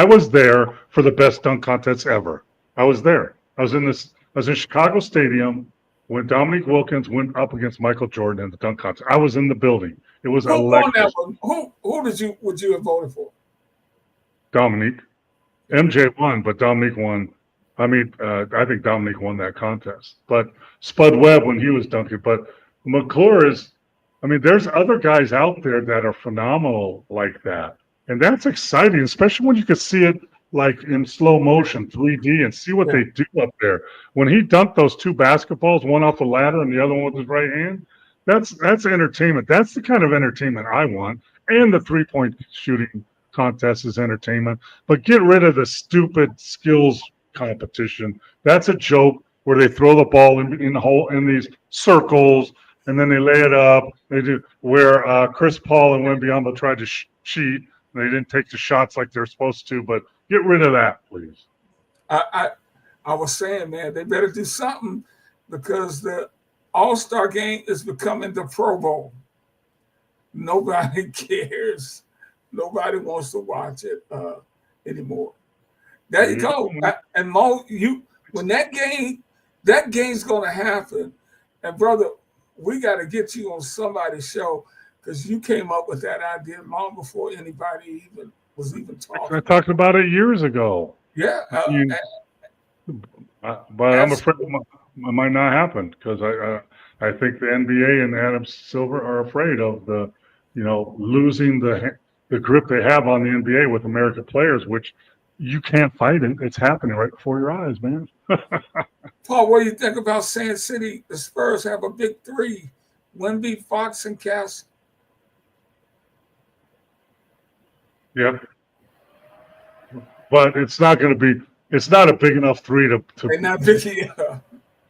was there for the best dunk contest ever. I was there. I was in Chicago Stadium when Dominique Wilkins went up against Michael Jordan in the dunk contest. I was in the building. It was electric. Who would you have voted for? Dominique. MJ won, but Dominique won. I mean, I think Dominique won that contest. But Spud Webb when he was dunking. But McClure is, there's other guys out there that are phenomenal like that. And that's exciting, especially when you can see it like in slow motion, 3D, and see what they do up there. When he dunked those two basketballs, one off the ladder and the other one with his right hand, that's entertainment. That's the kind of entertainment I want. And the three-point shooting contest is entertainment. But get rid of the stupid skills competition. That's a joke where they throw the ball in these circles and then they lay it up. They do where Chris Paul and Wembanyama tried to cheat. They didn't take the shots like they're supposed to, but get rid of that, please. I was saying, man, they better do something because the All-Star game is becoming the Pro Bowl. Nobody cares. Nobody wants to watch it anymore. There you go. And Mo, when that game's going to happen, and brother, we got to get you on somebody's show because you came up with that idea long before anybody was even talking. I talked about it years ago. Yeah, But I'm afraid it might not happen because I think the NBA and Adam Silver are afraid of losing the grip they have on the NBA with American players, which you can't fight it. It's happening right before your eyes, man. Paul, what do you think about Sand City? The Spurs have a big three: Wemby, Fox, and Cass. Yep. But it's not going to be. It's not a big enough three to. They're not big, yeah.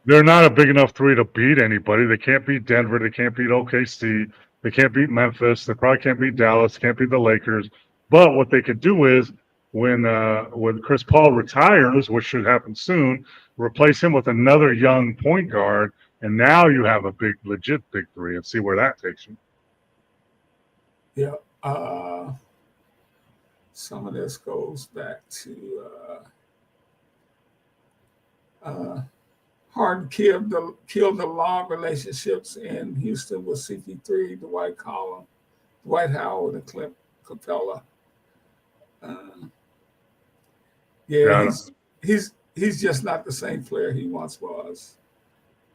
They're not a big enough three to beat anybody. They can't beat Denver. They can't beat OKC. They can't beat Memphis. They probably can't beat Dallas. Can't beat the Lakers. But what they could do is when Chris Paul retires, which should happen soon, replace him with another young point guard, and now you have a legit big three, and see where that takes you. Yeah. Some of this goes back to Harden killed the long relationships in Houston with CP3, Dwight Howard, and Clint Capella. He's just not the same player he once was.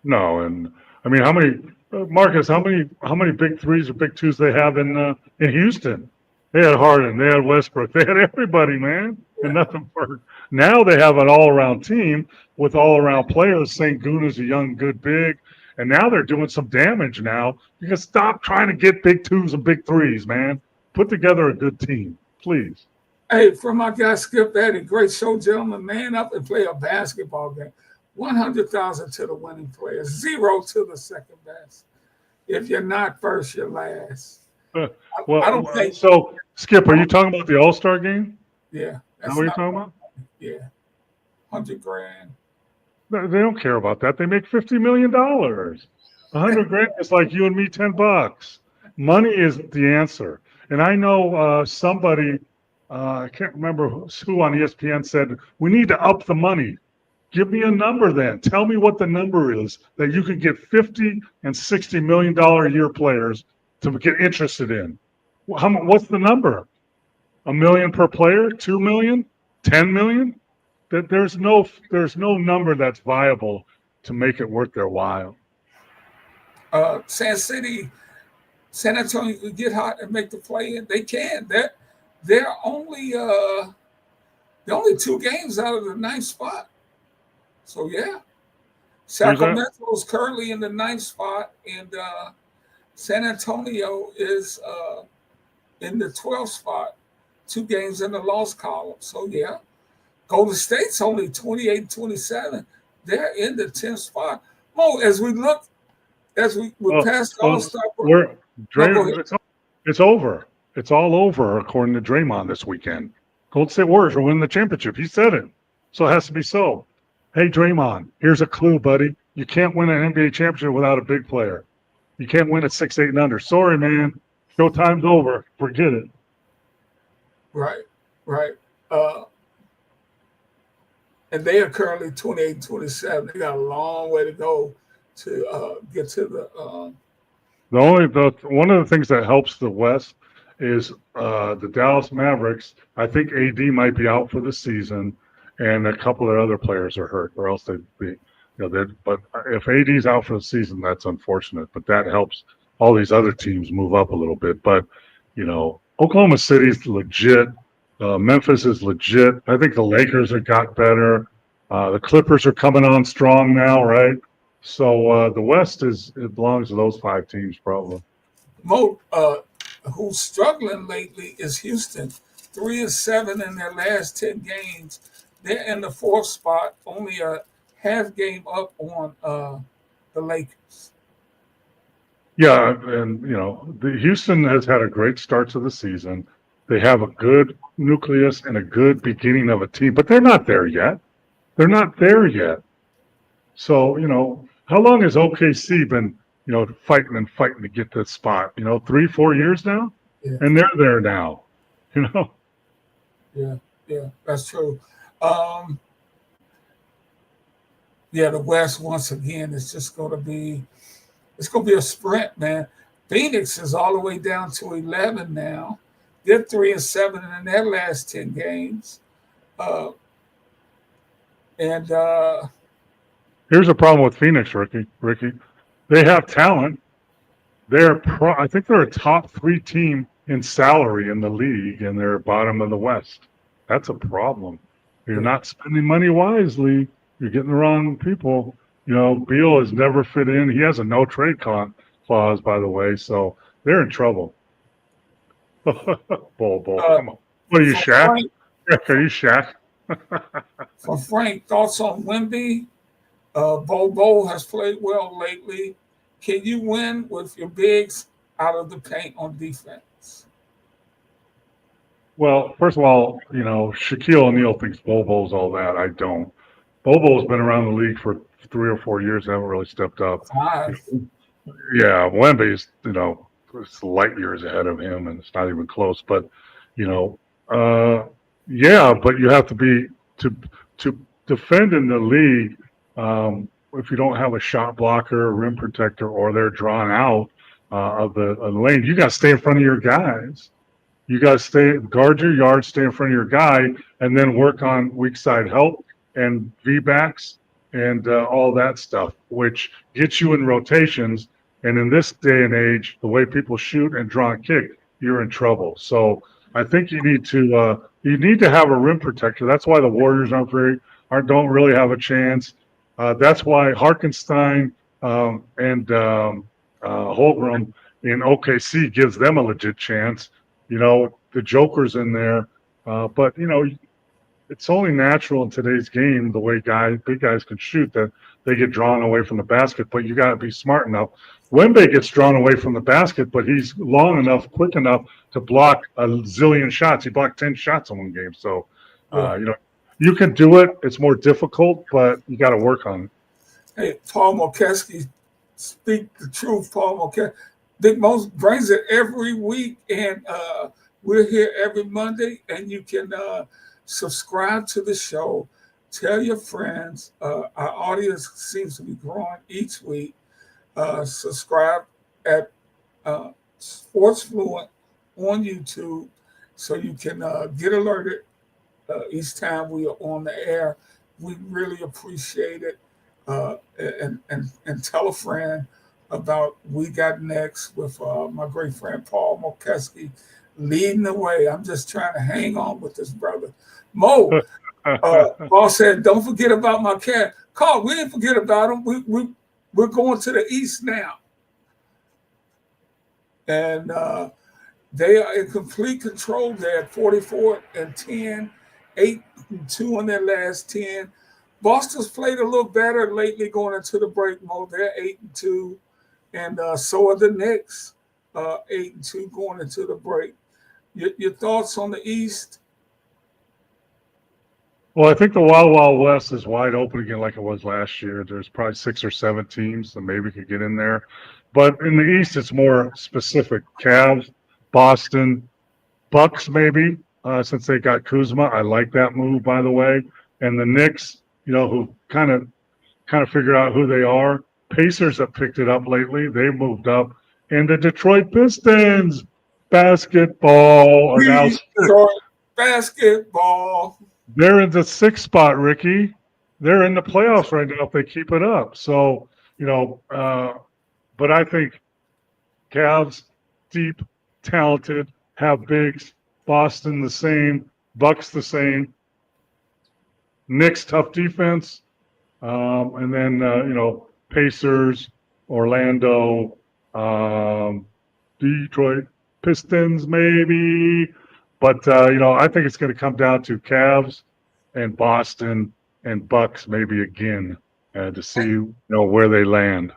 No, and I mean, how many, Marcus? How many big threes or big twos they have in Houston? They had Harden, they had Westbrook, they had everybody, man, and nothing worked. Now they have an all-around team with all-around players. Sengun is a young, good big, and now they're doing some damage. Now you can stop trying to get big twos and big threes, man. Put together a good team, please. Hey, from my guy Skip Eddy, great show, gentlemen. Man up and play a basketball game. 100,000 to the winning players, 0 to the second best. If you're not first, you're last. Well, I don't think so. Skip, are you talking about the All-Star game? Yeah. That's what you're talking about? Yeah. $100,000. They don't care about that. They make $50 million. $100,000 is like you and me, $10. Money isn't the answer. And I know somebody, I can't remember who on ESPN said, we need to up the money. Give me a number then. Tell me what the number is that you could get $50 and $60 million a year players to get interested in. What's the number? $1 million per player? 2 million? 10 million? That there's no number that's viable to make it worth their while. San Antonio could get hot and make the play in. They can. They're only 2 games out of the 9th spot. So yeah. Sacramento is currently in the 9th spot, and San Antonio is in the 12th spot, 2 games in the loss column. So yeah. Golden State's only 28-27. They're in the 10th spot. Mo, as we pass All-Star. It's over. It's all over, according to Draymond this weekend. Golden State Warriors are winning the championship. He said it. So it has to be so. Hey, Draymond, here's a clue, buddy. You can't win an NBA championship without a big player. You can't win at 6, 8, and under. Sorry, man. Showtime's over. Forget it. Right. And they are currently 28-27. They got a long way to go to get to the. One of the things that helps the West is the Dallas Mavericks. I think AD might be out for the season, and a couple of other players are hurt, or else they'd be. But if AD's out for the season, that's unfortunate. But that helps all these other teams move up a little bit. But Oklahoma City's legit. Memphis is legit. I think the Lakers have got better. The Clippers are coming on strong now, right? So the West it belongs to those 5 teams probably. Mo, who's struggling lately is Houston. 3-7 in their last 10 games. They're in the 4th spot, only a half game up on the Lakers. Yeah, and the Houston has had a great start to the season. They have a good nucleus and a good beginning of a team, but they're not there yet. So, how long has OKC been, fighting to get this spot? 3-4 years now? Yeah. And they're there now, Yeah, that's true. The West, once again, is just going to be a sprint, man. Phoenix is all the way down to 11 now. They're 3-7 in their last 10 games. And Here's a problem with Phoenix, Ricky. They have talent. I think they're a top 3 team in salary in the league, and they're bottom of the West. That's a problem. You're not spending money wisely. You're getting the wrong people. Beal has never fit in. He has a no trade clause, by the way, so they're in trouble. Bull, come on. What are you, Shaq? Are you Shaq? For Frank, thoughts on Wemby? Bobo has played well lately. Can you win with your bigs out of the paint on defense? Well, first of all, Shaquille O'Neal thinks Bobo's all that. I don't. Bobo's been around the league for 3 or 4 years and haven't really stepped up. 5. Yeah, Wemby's, it's light years ahead of him, and it's not even close. But, but you have to be to defend in the league. If you don't have a shot blocker, rim protector, or they're drawn out of the lane, you got to stay in front of your guys. You got to guard your yard, stay in front of your guy, and then work on weak side help and V-backs and all that stuff, which gets you in rotations. And in this day and age, the way people shoot and draw and kick, you're in trouble. So I think you need to have a rim protector. That's why the Warriors don't really have a chance. That's why Hartenstein and Holmgren in OKC gives them a legit chance. The Joker's in there, but it's only natural in today's game the way big guys can shoot that they get drawn away from the basket. But you got to be smart enough. Wemby gets drawn away from the basket, but he's long enough, quick enough to block a zillion shots. He blocked 10 shots in one game. So, you can do it. It's more difficult, but you got to work on it. Hey, Paul Mokeski, speak the truth, Paul Mokeski. Big Most brings it every week, and we're here every Monday, and you can subscribe to the show. Tell your friends. Our audience seems to be growing each week. Subscribe at Sports Fluent on YouTube so you can get alerted each time we are on the air. We really appreciate it. And tell a friend about We Got Next with my great friend Paul Mokeski leading the way. I'm just trying to hang on with this brother. Mo, Paul said, don't forget about my cat. Carl, we didn't forget about him. We're going to the East now. And they are in complete control. They're at 44-10, 8-2 in their last 10. Boston's played a little better lately going into the break mode. They're 8-2, and so are the Knicks, 8-2 going into the break. Your thoughts on the East? Well, I think the Wild Wild West is wide open again like it was last year. There's probably 6 or 7 teams that maybe could get in there. But in the East, it's more specific. Cavs, Boston, Bucks maybe, since they got Kuzma. I like that move, by the way. And the Knicks, who kind of figured out who they are. Pacers have picked it up lately. They moved up. And the Detroit Pistons, basketball, are now Detroit basketball. They're in the 6th spot, Ricky. They're in the playoffs right now if they keep it up. So, but I think Cavs, deep, talented, have bigs. Boston the same. Bucks the same. Knicks, tough defense. And then, Pacers, Orlando, Detroit Pistons maybe. But, I think it's going to come down to Cavs and Boston and Bucks maybe again to see, where they land.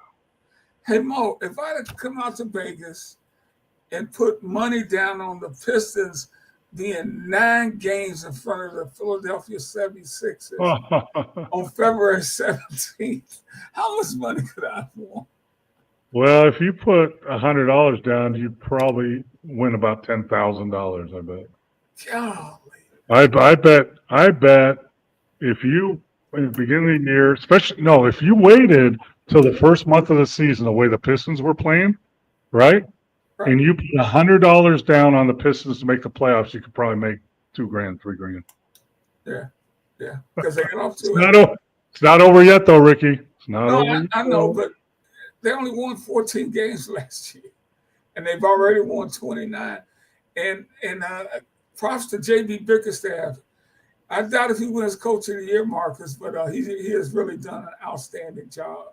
Hey, Mo, if I had to come out to Vegas and put money down on the Pistons being 9 games in front of the Philadelphia 76ers on February 17th, how much money could I have won? Well, if you put $100 down, you'd probably win about $10,000. I bet. Golly. I bet if you in the beginning of the year, if you waited till the first month of the season, the way the Pistons were playing, right? and you put $100 down on the Pistons to make the playoffs, you could probably make $2,000, $3,000. Yeah, because they got off to It's not over yet, though, Ricky. It's not over yet. I know, but they only won 14 games last year, and they've already won 29. And props to J.B. Bickerstaff. I doubt if he wins Coach of the Year, Marcus, but he has really done an outstanding job.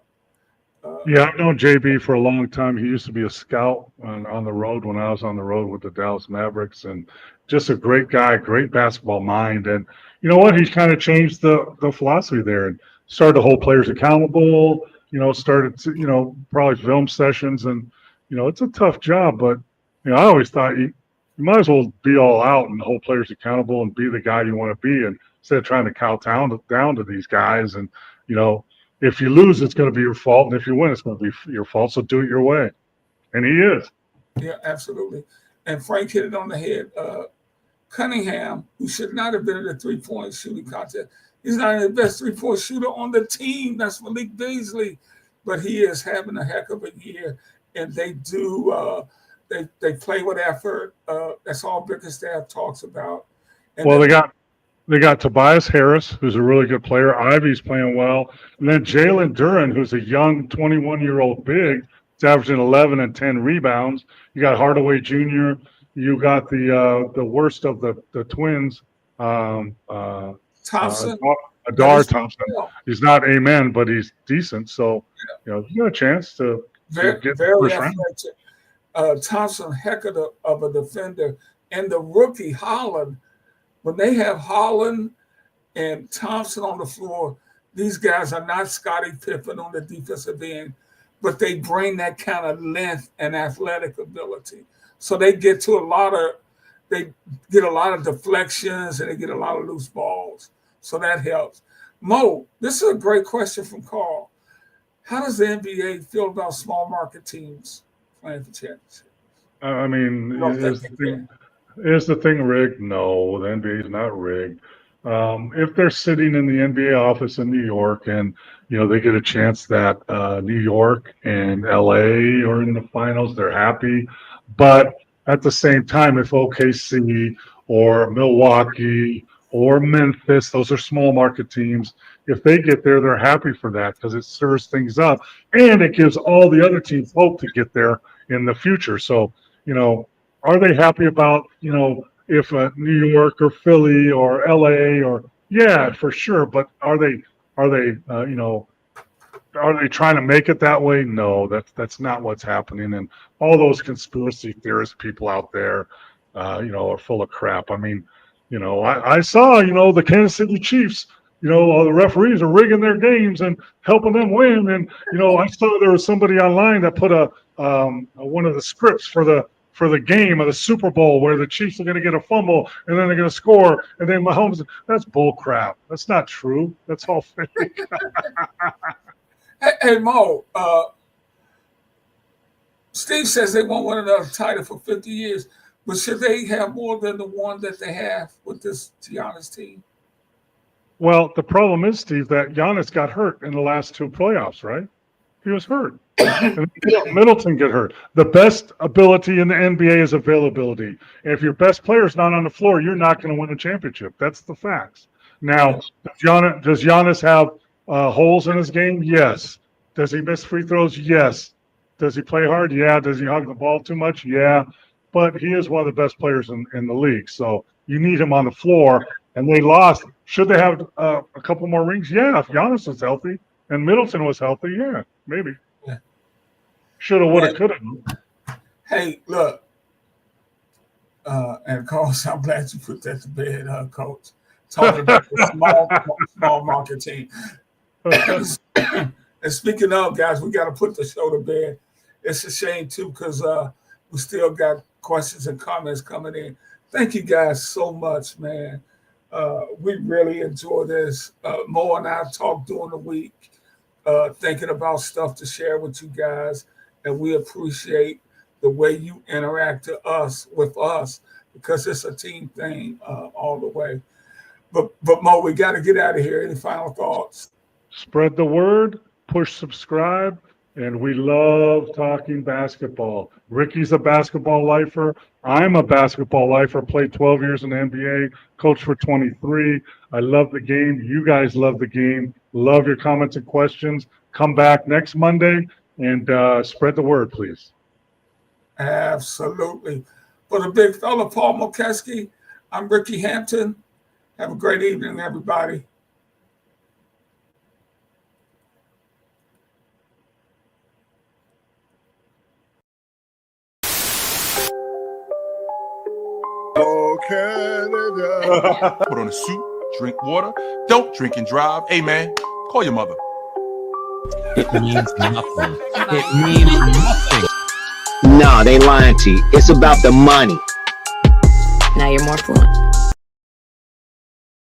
Yeah, I've known JB for a long time. He used to be a scout on the road when I was on the road with the Dallas Mavericks, and just a great guy, great basketball mind. And you know what? He's kind of changed the philosophy there and started to hold players accountable. Started to, probably film sessions, and it's a tough job. But I always thought you might as well be all out and hold players accountable and be the guy you want to be, and instead of trying to kowtow down to these guys. And if you lose, it's going to be your fault, and if you win, it's going to be your fault. So do it your way, and he is. Yeah, absolutely. And Frank hit it on the head. Cunningham, who should not have been in the three-point shooting contest, he's not even the best three-point shooter on the team. That's Malik Beasley, but he is having a heck of a year, and they do. They play with effort. That's all Bickerstaff talks about. And they got Tobias Harris, who's a really good player. Ivy's playing well. And then Jalen Duren, who's a young 21-year-old big. He's averaging 11 and 10 rebounds. You got Hardaway Jr. You got the worst of the twins, Thompson. Adar Thompson. He's not amen, but he's decent. So, you got a chance to get very athletic. Thompson, heck of a defender. And the rookie, Holland, when they have Holland and Thompson on the floor, these guys are not Scottie Pippen on the defensive end, but they bring that kind of length and athletic ability. So they get a lot of deflections and they get a lot of loose balls. So that helps. Mo, this is a great question from Carl. How does the NBA feel about small market teams playing for championships? I mean, is the thing rigged? No, the NBA is not rigged. If they're sitting in the NBA office in New York and, they get a chance that New York and LA are in the finals, they're happy. But at the same time, if OKC or Milwaukee or Memphis, those are small market teams, if they get there, they're happy for that because it stirs things up and it gives all the other teams hope to get there in the future. So, are they happy about, if New York or Philly or LA or yeah, for sure. But are they trying to make it that way? No, that's not what's happening. And all those conspiracy theorist people out there, are full of crap. I mean, I saw, the Kansas City Chiefs, the referees are rigging their games and helping them win. And, I saw there was somebody online that put one of the scripts for the game of the Super Bowl where the Chiefs are going to get a fumble and then they're going to score. And then Mahomes, that's bull crap. That's not true. That's all fake. Hey, Mo, Steve says they won't win another title for 50 years, but should they have more than the one that they have with this Giannis team? Well, the problem is, Steve, that Giannis got hurt in the last two playoffs, right? He was hurt. And Middleton get hurt. The best ability in the NBA is availability. And if your best player is not on the floor, you're not going to win a championship. That's the facts. Now, does Giannis have holes in his game? Yes. Does he miss free throws? Yes. Does he play hard? Yeah. Does he hug the ball too much? Yeah. But he is one of the best players in the league. So you need him on the floor. And they lost. Should they have a couple more rings? Yeah. If Giannis was healthy and Middleton was healthy, yeah, maybe. Shoulda, woulda, coulda. Hey, look. And Coach, I'm glad you put that to bed, Coach. Talking about the small market team. And speaking of, guys, we got to put the show to bed. It's a shame, too, because we still got questions and comments coming in. Thank you guys so much, man. We really enjoy this. Mo and I talk during the week, thinking about stuff to share with you guys. And we appreciate the way you interact with us because it's a team thing all the way. But Mo, we got to get out of here. Any final thoughts? Spread the word, push subscribe, and we love talking basketball. Ricky's a basketball lifer. I'm a basketball lifer. Played 12 years in the NBA, coached for 23. I love the game. You guys love the game. Love your comments and questions. Come back next Monday and spread the word, please. Absolutely. For the big fella, Paul Mokeski, I'm Ricky Hampton. Have a great evening, everybody. Oh, Canada. Put on a suit, drink water, don't drink and drive. Hey, man, call your mother. It means nothing. It means nothing. No, they lying to you. It's about the money. Now you're more fluent.